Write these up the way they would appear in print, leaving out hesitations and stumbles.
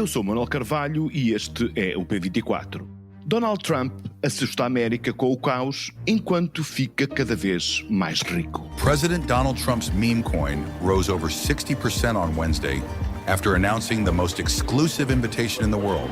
Eu sou Manuel Carvalho e este é o P24. Donald Trump assusta a América com o caos enquanto fica cada vez mais rico. President Donald Trump's meme coin rose over 60% on Wednesday after announcing the most exclusive invitation in the world,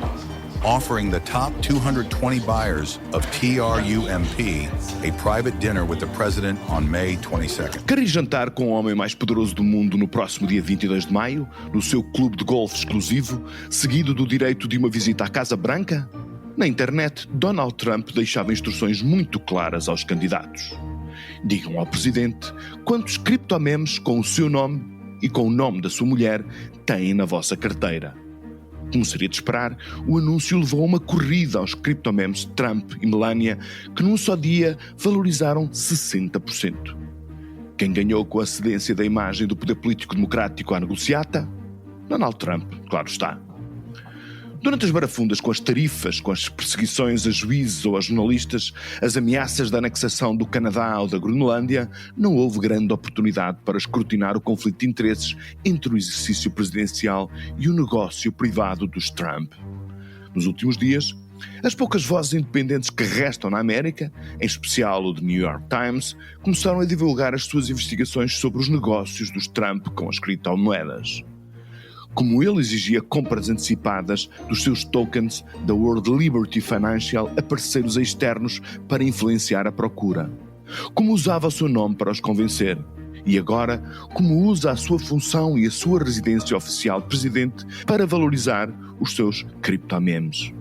offering the top 220 buyers of TRUMP a private dinner with the president on May 22nd. Quer ir jantar com o homem mais poderoso do mundo no próximo dia 22 de maio, no seu clube de golfe exclusivo, seguido do direito de uma visita à Casa Branca? Na internet, Donald Trump deixava instruções muito claras aos candidatos. Digam ao presidente quantos criptomemes com o seu nome e com o nome da sua mulher têm na vossa carteira. Como seria de esperar, o anúncio levou a uma corrida aos criptomemes de Trump e Melania, que num só dia valorizaram 60%. Quem ganhou com a cedência da imagem do poder político democrático à negociata? Donald Trump, claro está. Durante as barafundas com as tarifas, com as perseguições a juízes ou a jornalistas, as ameaças da anexação do Canadá ou da Groenlândia, não houve grande oportunidade para escrutinar o conflito de interesses entre o exercício presidencial e o negócio privado dos Trump. Nos últimos dias, as poucas vozes independentes que restam na América, em especial o The New York Times, começaram a divulgar as suas investigações sobre os negócios dos Trump com as criptomoedas. Como ele exigia compras antecipadas dos seus tokens da World Liberty Financial a parceiros externos para influenciar a procura. Como usava o seu nome para os convencer. E agora, como usa a sua função e a sua residência oficial de presidente para valorizar os seus criptomemes.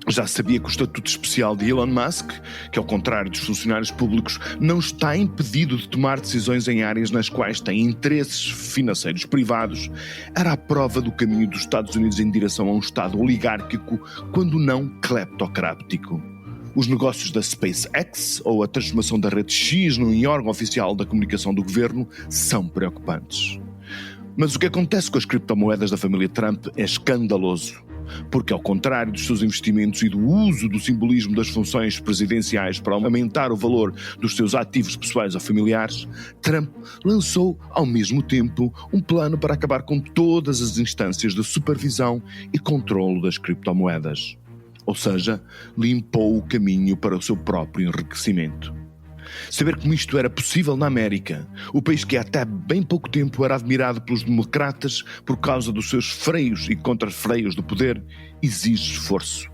Já sabia que o estatuto especial de Elon Musk, que ao contrário dos funcionários públicos, não está impedido de tomar decisões em áreas nas quais tem interesses financeiros privados, era a prova do caminho dos Estados Unidos em direção a um Estado oligárquico, quando não cleptocrático. Os negócios da SpaceX ou a transformação da rede X em órgão oficial da comunicação do governo são preocupantes. Mas o que acontece com as criptomoedas da família Trump é escandaloso. Porque, ao contrário dos seus investimentos e do uso do simbolismo das funções presidenciais para aumentar o valor dos seus ativos pessoais ou familiares, Trump lançou, ao mesmo tempo, um plano para acabar com todas as instâncias de supervisão e controlo das criptomoedas. Ou seja, limpou o caminho para o seu próprio enriquecimento. Saber como isto era possível na América, o país que até bem pouco tempo era admirado pelos democratas por causa dos seus freios e contrafreios do poder, exige esforço.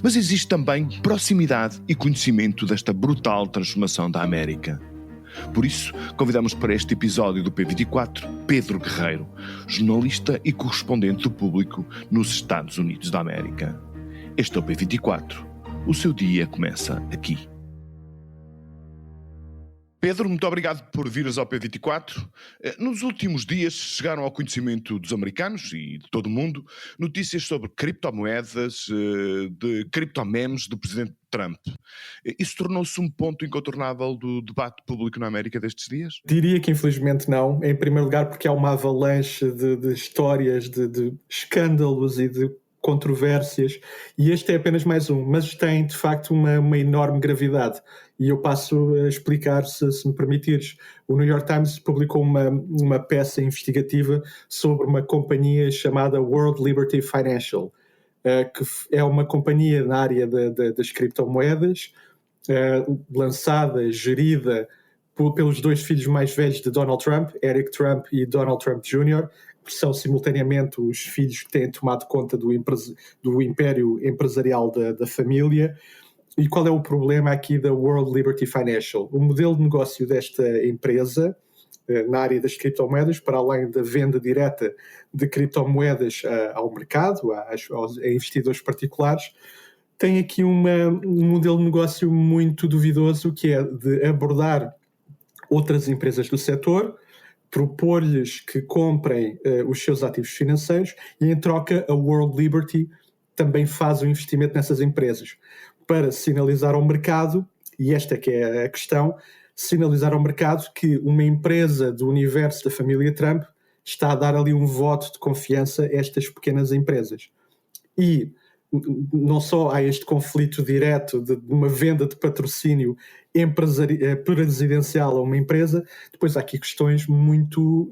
Mas existe também proximidade e conhecimento desta brutal transformação da América. Por isso, convidamos para este episódio do P24 Pedro Guerreiro, jornalista e correspondente do Público nos Estados Unidos da América. Este é o P24. O seu dia começa aqui. Pedro, muito obrigado por vires ao P24. Nos últimos dias chegaram ao conhecimento dos americanos e de todo o mundo notícias sobre criptomoedas, de criptomemes do presidente Trump. Isso tornou-se um ponto incontornável do debate público na América destes dias? Diria que infelizmente não. Em primeiro lugar porque há uma avalanche de histórias, de escândalos e de controvérsias, e este é apenas mais um, mas tem de facto uma enorme gravidade, e eu passo a explicar, se me permitires. O New York Times publicou uma peça investigativa sobre uma companhia chamada World Liberty Financial, que é uma companhia na área das criptomoedas, lançada, gerida pelos dois filhos mais velhos de Donald Trump, Eric Trump e Donald Trump Jr., que são simultaneamente os filhos que têm tomado conta do império empresarial da família. E qual é o problema aqui da World Liberty Financial? O modelo de negócio desta empresa, na área das criptomoedas, para além da venda direta de criptomoedas ao mercado, a investidores particulares, tem aqui um modelo de negócio muito duvidoso, que é de abordar outras empresas do setor, propor-lhes que comprem os seus ativos financeiros, e em troca a World Liberty também faz o investimento nessas empresas para sinalizar ao mercado, e esta é que é a questão, sinalizar ao mercado que uma empresa do universo da família Trump está a dar ali um voto de confiança a estas pequenas empresas. E não só há este conflito direto de uma venda de patrocínio presidencial a uma empresa, depois há aqui questões muito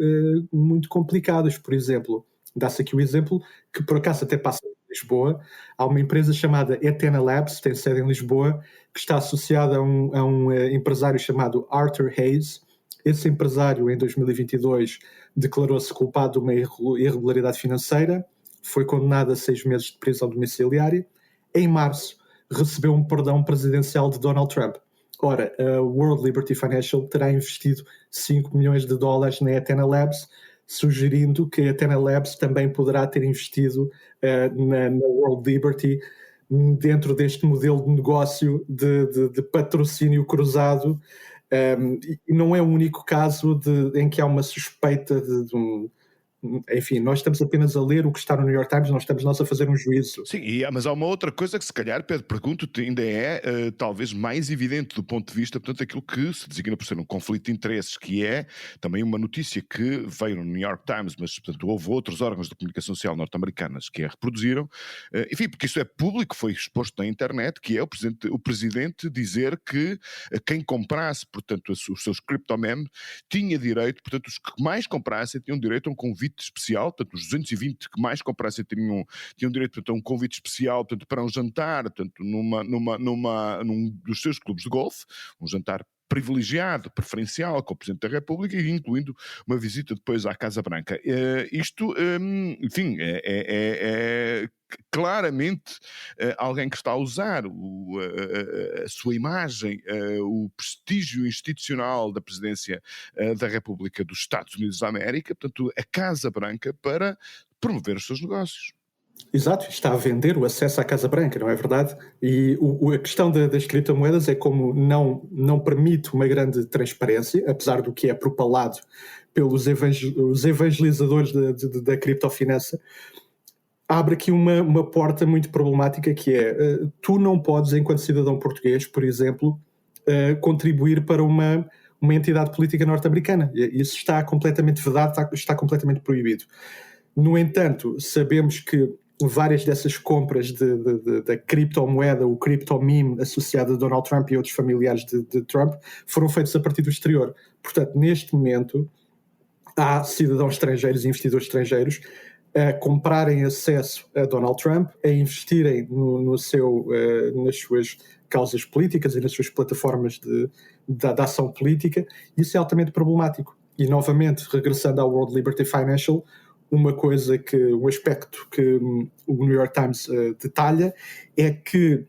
complicadas. Por exemplo, Dá-se aqui o exemplo, que por acaso até passa em Lisboa. Há uma empresa chamada Etena Labs, tem sede em Lisboa, que está associada a um empresário chamado Arthur Hayes. Esse empresário, em 2022, declarou-se culpado de uma irregularidade financeira, foi condenado a 6 meses de prisão domiciliária. Em março, recebeu um perdão presidencial de Donald Trump. Ora, a World Liberty Financial terá investido $5 milhões na Etena Labs, sugerindo que a Etena Labs também poderá ter investido na World Liberty dentro deste modelo de negócio de patrocínio cruzado. E não é o único caso em que há uma suspeita de um... Enfim, nós estamos apenas a ler o que está no New York Times, não estamos nós a fazer um juízo. Sim, mas há uma outra coisa que se calhar, Pedro, pergunto-te, ainda é talvez mais evidente do ponto de vista, portanto, aquilo que se designa por ser um conflito de interesses, que é também uma notícia que veio no New York Times, mas, portanto, houve outros órgãos de comunicação social norte-americanas que a reproduziram, enfim, porque isso é público, foi exposto na internet, que é o presidente dizer que quem comprasse, portanto, os seus crypto-mem tinha direito, portanto, os que mais comprassem tinham direito a um convite especial, portanto, os 220 que mais comprassem tinham direito, portanto, a um convite especial, portanto, para um jantar, portanto, num dos seus clubes de golfe, um jantar privilegiado, preferencial, com o Presidente da República, e incluindo uma visita depois à Casa Branca. Enfim, é claramente alguém que está a usar a sua imagem, o prestígio institucional da Presidência da República dos Estados Unidos da América, portanto, a Casa Branca, para promover os seus negócios. Exato, está a vender o acesso à Casa Branca, não é verdade? E a questão das criptomoedas é como não permite uma grande transparência, apesar do que é propalado pelos os evangelizadores da criptofinança, abre aqui uma porta muito problemática, que é, tu não podes, enquanto cidadão português, por exemplo, contribuir para uma entidade política norte-americana. Isso está completamente vedado, está completamente proibido. No entanto, sabemos que várias dessas compras da criptomoeda, o crypto-meme associado a Donald Trump e outros familiares de Trump, foram feitos a partir do exterior. Portanto, neste momento, há cidadãos estrangeiros e investidores estrangeiros a comprarem acesso a Donald Trump, a investirem nas suas causas políticas e nas suas plataformas de ação política. Isso é altamente problemático. E, novamente, regressando ao World Liberty Financial, um aspecto que o New York Times detalha é que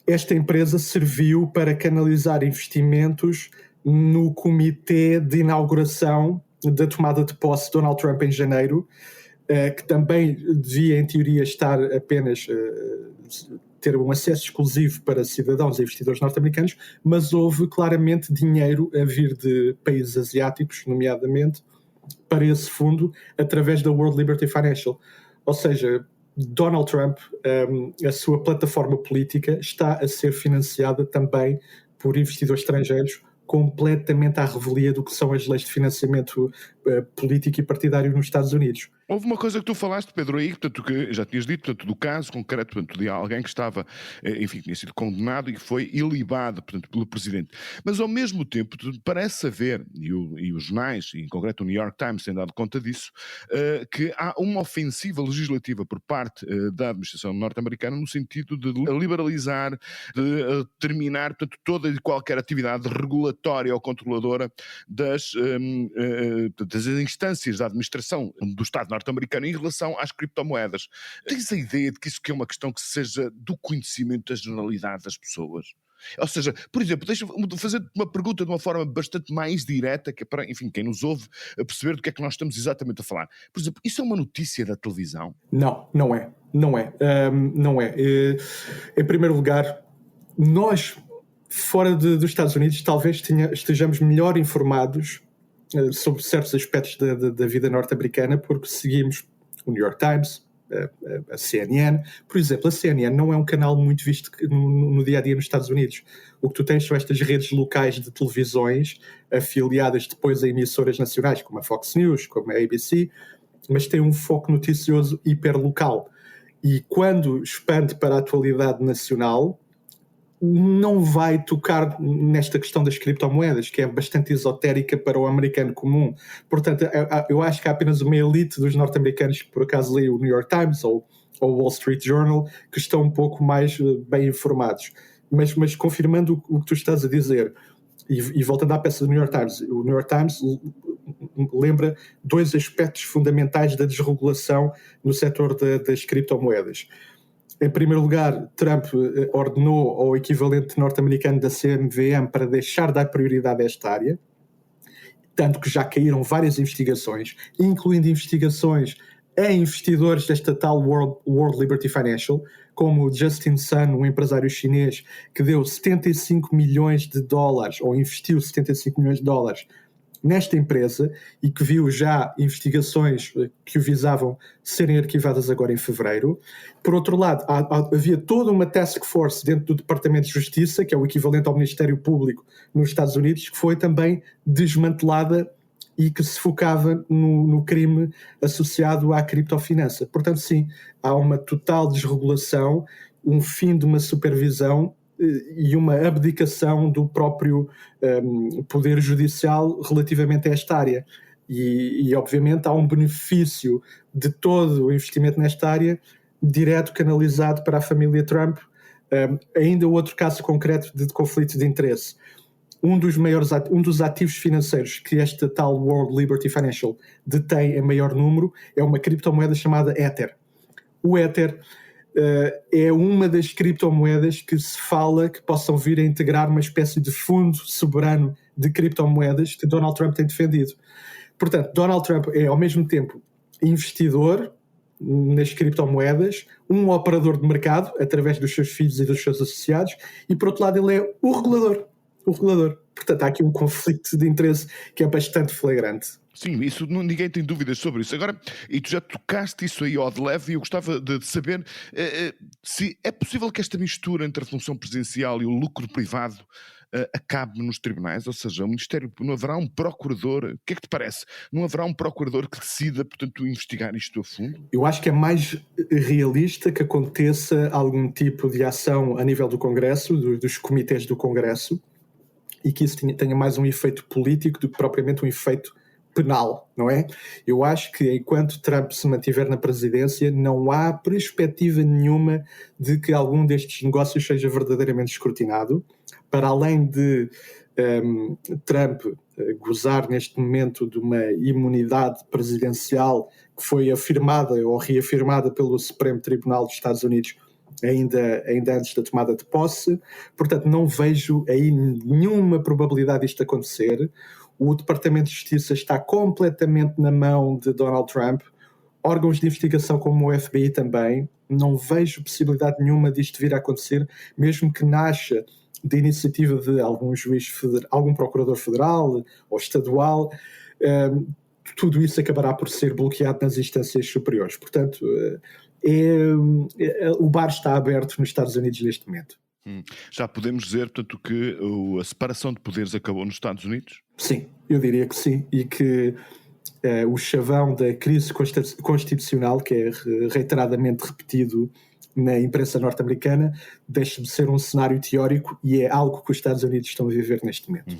esta empresa serviu para canalizar investimentos no comitê de inauguração da tomada de posse de Donald Trump em janeiro, que também devia, em teoria, estar apenas ter um acesso exclusivo para cidadãos e investidores norte-americanos, mas houve claramente dinheiro a vir de países asiáticos, nomeadamente, para esse fundo, através da World Liberty Financial. Ou seja, Donald Trump, a sua plataforma política, está a ser financiada também por investidores estrangeiros, completamente à revelia do que são as leis de financiamento político e partidário nos Estados Unidos. Houve uma coisa que tu falaste, Pedro, aí, portanto, que já tinhas dito, portanto, do caso concreto, portanto, de alguém que estava, enfim, tinha sido condenado e que foi ilibado, portanto, pelo Presidente. Mas, ao mesmo tempo, parece haver, e os jornais, e em concreto o New York Times, têm dado conta disso, que há uma ofensiva legislativa por parte da administração norte-americana no sentido de liberalizar, de terminar, portanto, toda e qualquer atividade regulatória ou controladora das instâncias da administração do Estado norte-americano em relação às criptomoedas. Tens a ideia de que isso que é uma questão que seja do conhecimento da generalidade das pessoas? Ou seja, por exemplo, deixa-me fazer uma pergunta de uma forma bastante mais direta, que é para, enfim, quem nos ouve perceber do que é que nós estamos exatamente a falar. Por exemplo, isso é uma notícia da televisão? Não é. Em primeiro lugar, nós, fora dos Estados Unidos, talvez estejamos melhor informados sobre certos aspectos da vida norte-americana, porque seguimos o New York Times, a CNN. Por exemplo, a CNN não é um canal muito visto no dia-a-dia nos Estados Unidos. O que tu tens são estas redes locais de televisões afiliadas depois a emissoras nacionais, como a Fox News, como a ABC, mas tem um foco noticioso hiperlocal. E quando expande para a atualidade nacional, não vai tocar nesta questão das criptomoedas, que é bastante esotérica para o americano comum. Portanto, eu acho que há apenas uma elite dos norte-americanos que por acaso lê o New York Times ou o Wall Street Journal que estão um pouco mais bem informados. Mas confirmando o que tu estás a dizer, e voltando à peça do New York Times, o New York Times lembra 2 aspectos fundamentais da desregulação no setor das criptomoedas. Em primeiro lugar, Trump ordenou ao equivalente norte-americano da CMVM para deixar de dar prioridade a esta área, tanto que já caíram várias investigações, incluindo investigações a investidores desta tal World Liberty Financial, como o Justin Sun, um empresário chinês que deu 75 milhões de dólares, ou investiu 75 milhões de dólares nesta empresa e que viu já investigações que o visavam serem arquivadas agora em fevereiro. Por outro lado, havia toda uma task force dentro do Departamento de Justiça, que é o equivalente ao Ministério Público nos Estados Unidos, que foi também desmantelada e que se focava no crime associado à criptofinança. Portanto, sim, há uma total desregulação, um fim de uma supervisão e uma abdicação do próprio poder judicial relativamente a esta área. E obviamente há um benefício de todo o investimento nesta área direto canalizado para a família Trump. Ainda outro caso concreto de conflito de interesse. Um dos ativos financeiros que esta tal World Liberty Financial detém em maior número é uma criptomoeda chamada Ether. O Ether é uma das criptomoedas que se fala que possam vir a integrar uma espécie de fundo soberano de criptomoedas que Donald Trump tem defendido. Portanto, Donald Trump é ao mesmo tempo investidor nas criptomoedas, um operador de mercado através dos seus filhos e dos seus associados, e por outro lado ele é o regulador. Portanto, há aqui um conflito de interesse que é bastante flagrante. Sim, isso ninguém tem dúvidas sobre isso. Agora, e tu já tocaste isso aí ao de leve, e eu gostava de saber se é possível que esta mistura entre a função presidencial e o lucro privado acabe nos tribunais, ou seja, o Ministério, não haverá um procurador, o que é que te parece? Não haverá um procurador que decida, portanto, investigar isto a fundo? Eu acho que é mais realista que aconteça algum tipo de ação a nível do Congresso, dos comitês do Congresso, e que isso tenha mais um efeito político do que propriamente um efeito penal, não é? Eu acho que enquanto Trump se mantiver na presidência, não há perspectiva nenhuma de que algum destes negócios seja verdadeiramente escrutinado, para além de Trump gozar neste momento de uma imunidade presidencial que foi afirmada ou reafirmada pelo Supremo Tribunal dos Estados Unidos ainda antes da tomada de posse. Portanto, não vejo aí nenhuma probabilidade disto acontecer. O Departamento de Justiça está completamente na mão de Donald Trump, órgãos de investigação como o FBI também. Não vejo possibilidade nenhuma disto vir a acontecer, mesmo que nasça de iniciativa de algum juiz federal, algum procurador federal ou estadual. Tudo isso acabará por ser bloqueado nas instâncias superiores. Portanto, o bar está aberto nos Estados Unidos neste momento. Já podemos dizer, portanto, que a separação de poderes acabou nos Estados Unidos? Sim, eu diria que sim, e que o chavão da crise constitucional, que é reiteradamente repetido na imprensa norte-americana, deixa de ser um cenário teórico e é algo que os Estados Unidos estão a viver neste momento.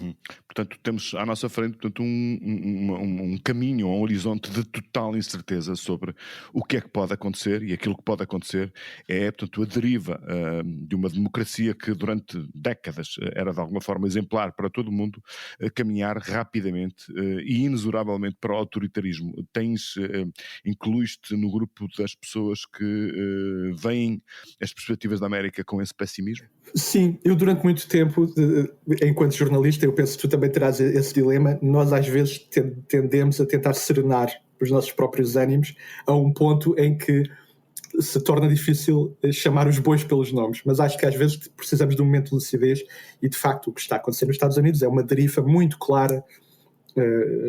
Portanto, temos à nossa frente, portanto, um caminho, um horizonte de total incerteza sobre o que é que pode acontecer, e aquilo que pode acontecer é, portanto, a deriva de uma democracia que durante décadas era de alguma forma exemplar para todo o mundo, caminhar rapidamente e inexoravelmente para o autoritarismo. Incluíste no grupo das pessoas que veem as perspectivas da América com esse pessimismo? Sim, eu durante muito tempo, enquanto jornalista, eu penso que tu também terás esse dilema, nós às vezes tendemos a tentar serenar os nossos próprios ânimos a um ponto em que se torna difícil chamar os bois pelos nomes, mas acho que às vezes precisamos de um momento de lucidez e de facto o que está a acontecer nos Estados Unidos é uma deriva muito clara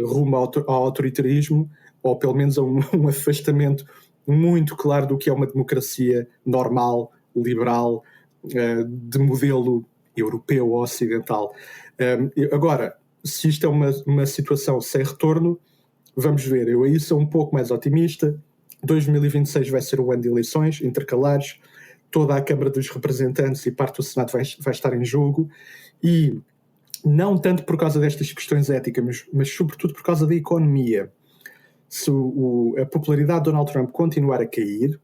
rumo ao autoritarismo, ou pelo menos a um afastamento muito claro do que é uma democracia normal, liberal, de modelo europeu ou ocidental. Agora, se isto é uma situação sem retorno, vamos ver. Eu aí sou um pouco mais otimista. 2026 vai ser um ano de eleições intercalares. toda a Câmara dos Representantes e parte do Senado vai estar em jogo, e não tanto por causa destas questões éticas, mas sobretudo por causa da economia. Se a popularidade de Donald Trump continuar a cair,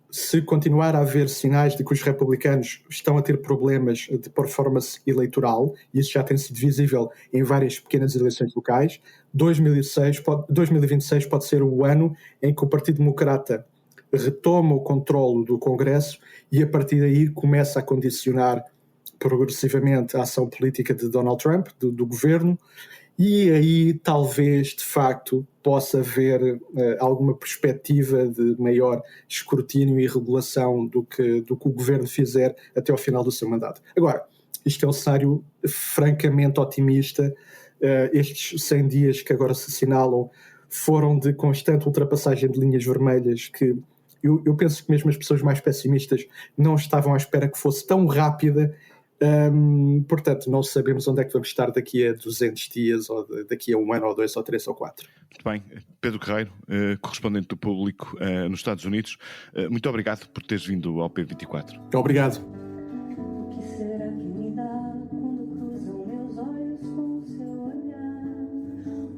se continuar a haver sinais de que os republicanos estão a ter problemas de performance eleitoral, e isso já tem sido visível em várias pequenas eleições locais, 2026 pode ser o ano em que o Partido Democrata retoma o controlo do Congresso e a partir daí começa a condicionar progressivamente a ação política de Donald Trump, do governo, e aí talvez de facto possa haver alguma perspectiva de maior escrutínio e regulação do que o governo fizer até ao final do seu mandato. Agora, isto é um cenário francamente otimista. Estes 100 dias que agora se assinalam foram de constante ultrapassagem de linhas vermelhas que eu penso que mesmo as pessoas mais pessimistas não estavam à espera que fosse tão rápida. Portanto, não sabemos onde é que vamos estar daqui a 200 dias, ou daqui a 1 ano, ou 2, ou 3, ou 4. Muito bem. Pedro Guerreiro, correspondente do Público nos Estados Unidos, muito obrigado por teres vindo ao P24. Obrigado. O que será que me dá quando cruzam meus olhos com o seu olhar?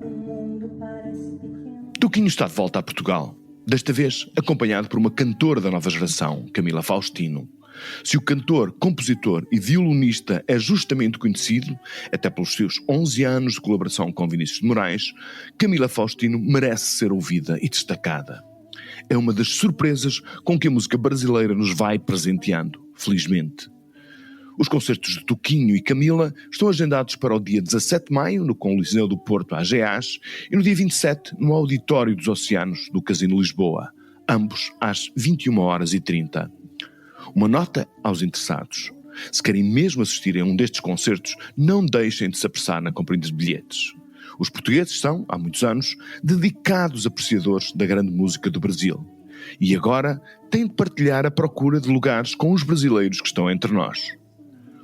O mundo parece pequeno. Toquinho está de volta a Portugal, desta vez acompanhado por uma cantora da nova geração, Camila Faustino. Se o cantor, compositor e violonista é justamente conhecido, até pelos seus 11 anos de colaboração com Vinícius de Moraes, Camila Faustino merece ser ouvida e destacada. É uma das surpresas com que a música brasileira nos vai presenteando, felizmente. Os concertos de Toquinho e Camila estão agendados para o dia 17 de maio, no Coliseu do Porto AGAs, e no dia 27, no Auditório dos Oceanos, do Casino Lisboa, ambos às 21h30. Uma nota aos interessados: se querem mesmo assistir a um destes concertos, não deixem de se apressar na compra de bilhetes. Os portugueses são, há muitos anos, dedicados apreciadores da grande música do Brasil. E agora têm de partilhar a procura de lugares com os brasileiros que estão entre nós.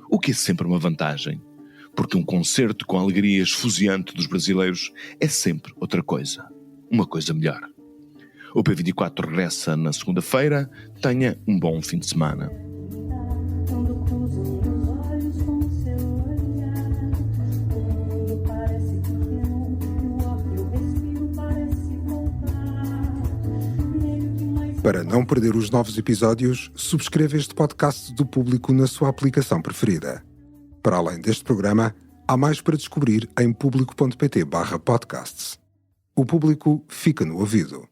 O que é sempre uma vantagem, porque um concerto com a alegria esfuziante dos brasileiros é sempre outra coisa, uma coisa melhor. O P24 regressa na segunda-feira. Tenha um bom fim de semana. Quando cruzam meus olhos com o seu olhar, o mundo parece pequeno e o ar que eu respiro parece voltar. Meio que mais. Para não perder os novos episódios, subscreva este podcast do Público na sua aplicação preferida. Para além deste programa, há mais para descobrir em público.pt/podcasts. O Público fica no ouvido.